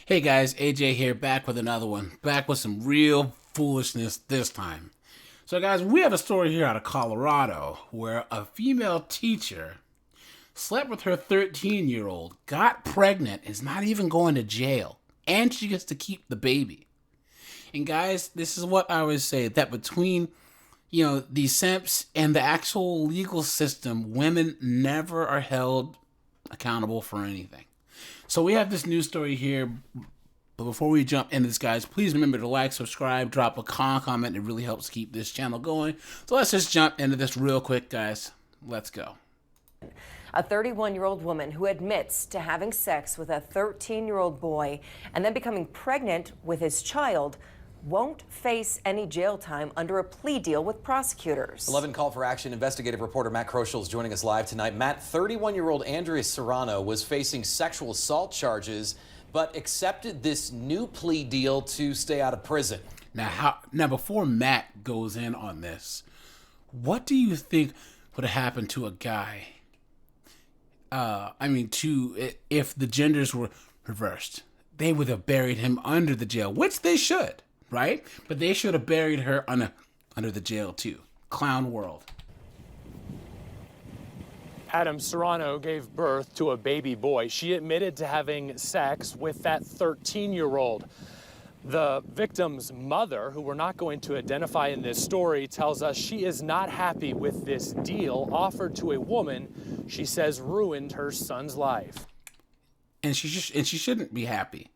Hey guys, AJ here, back with another one. Back with some real foolishness this time. So guys, we have a story here out of Colorado where a female teacher slept with her 13-year-old, got pregnant, is not even going to jail, and she gets to keep the baby. And guys, this is what I always say, that between these simps and the actual legal system, women never are held accountable for anything. So we have this news story here, but before we jump into this, guys, please remember to like, subscribe, drop a comment. It really helps keep this channel going. So let's just jump into this real quick, guys. Let's go. A 31-year-old woman who admits to having sex with a 13-year-old boy and then becoming pregnant with his child won't face any jail time under a plea deal with prosecutors. 11 Call for Action investigative reporter Matt Kroschel is joining us live tonight. Matt, 31-year-old Andrea Serrano was facing sexual assault charges, but accepted this new plea deal to stay out of prison. Now, before Matt goes in on this, what do you think would have happened to a guy? If the genders were reversed, they would have buried him under the jail, which they should. Right? But they should have buried her under the jail too. Clown world. Adam Serrano gave birth to a baby boy. She admitted to having sex with that 13-year-old. The victim's mother, who we're not going to identify in this story, tells us she is not happy with this deal offered to a woman she says ruined her son's life. And she shouldn't be happy.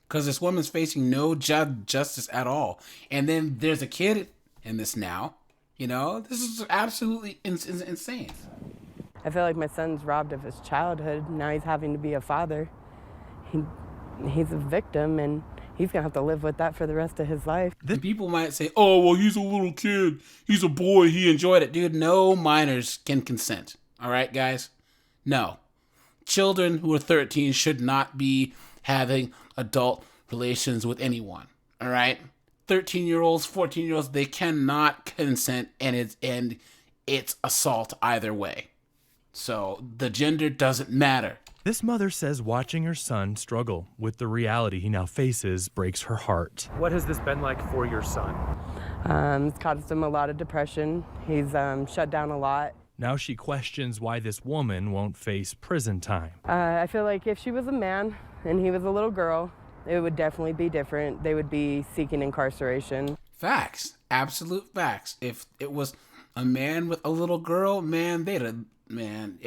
Because this woman's facing no justice at all. And then there's a kid in this now. This is absolutely insane. I feel like my son's robbed of his childhood. Now he's having to be a father. He's a victim, and he's going to have to live with that for the rest of his life. People might say, oh, well, he's a little kid. He's a boy. He enjoyed it. Dude, no minors can consent. All right, guys? No. Children who are 13 should not be having adult relations with anyone. All right, 13-year-olds, 14-year-olds, they cannot consent, and it's assault either way. So the gender doesn't matter. This mother says watching her son struggle with the reality he now faces breaks her heart. What has this been like for your son? It's caused him a lot of depression. He's shut down a lot. Now she questions why this woman won't face prison time. I feel like if she was a man and he was a little girl, it would definitely be different. They would be seeking incarceration. Facts. Absolute facts. If it was a man with a little girl, it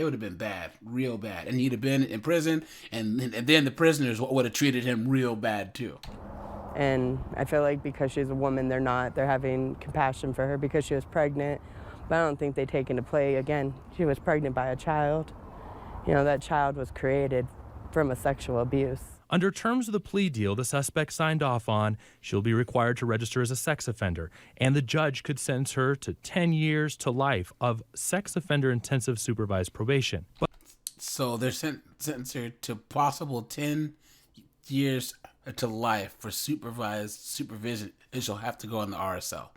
would have been bad. Real bad. And he'd have been in prison, and then the prisoners would have treated him real bad too. And I feel like because she's a woman, they're having compassion for her because she was pregnant. But I don't think they take into play, again, she was pregnant by a child. That child was created from a sexual abuse. Under terms of the plea deal the suspect signed off on, she'll be required to register as a sex offender, and the judge could sentence her to 10 years to life of sex offender intensive supervised probation. So they're sentencing her to possible 10 years to life for supervised supervision, and she'll have to go in the RSL.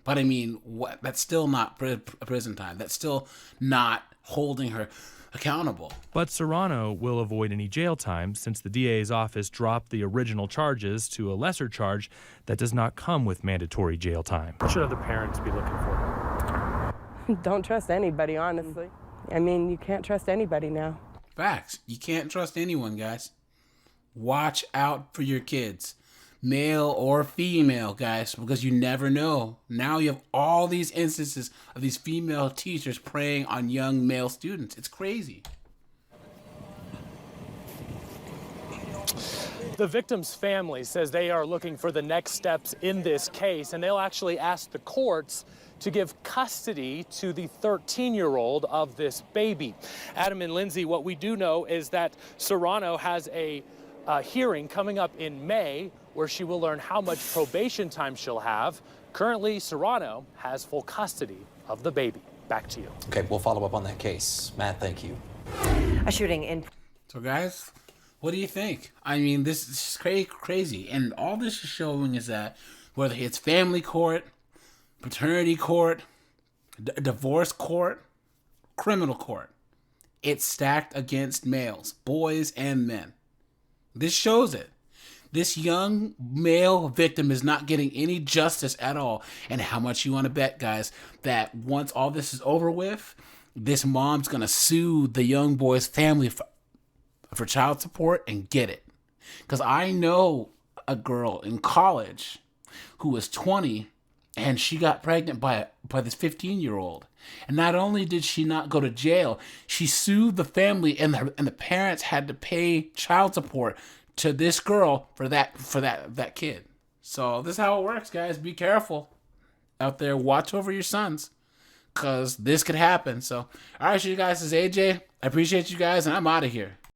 But what? That's still not prison time. That's still not holding her accountable. But Serrano will avoid any jail time since the DA's office dropped the original charges to a lesser charge that does not come with mandatory jail time. What should other parents be looking for? Don't trust anybody, honestly. You can't trust anybody now. Facts. You can't trust anyone, guys. Watch out for your kids. Male or female, guys, because you never know. Now you have all these instances of these female teachers preying on young male students. It's crazy. The victim's family says they are looking for the next steps in this case, and they'll actually ask the courts to give custody to the 13-year-old of this baby. Adam and Lindsay, what we do know is that Serrano has a hearing coming up in May where she will learn how much probation time she'll have. Currently, Serrano has full custody of the baby. Back to you. Okay, we'll follow up on that case. Matt, thank you. A shooting in... So guys, what do you think? This is crazy. And all this is showing is that whether it's family court, paternity court, divorce court, criminal court, it's stacked against males, boys and men. This shows it. This young male victim is not getting any justice at all. And how much you want to bet, guys, that once all this is over with, this mom's going to sue the young boy's family for child support and get it. Because I know a girl in college who was 20 and she got pregnant by this 15-year-old. And not only did she not go to jail, she sued the family, and the parents had to pay child support to this girl for that kid. So this is how it works, guys. Be careful out there. Watch over your sons, because this could happen. So, all right, you guys, this is AJ. I appreciate you guys, and I'm out of here.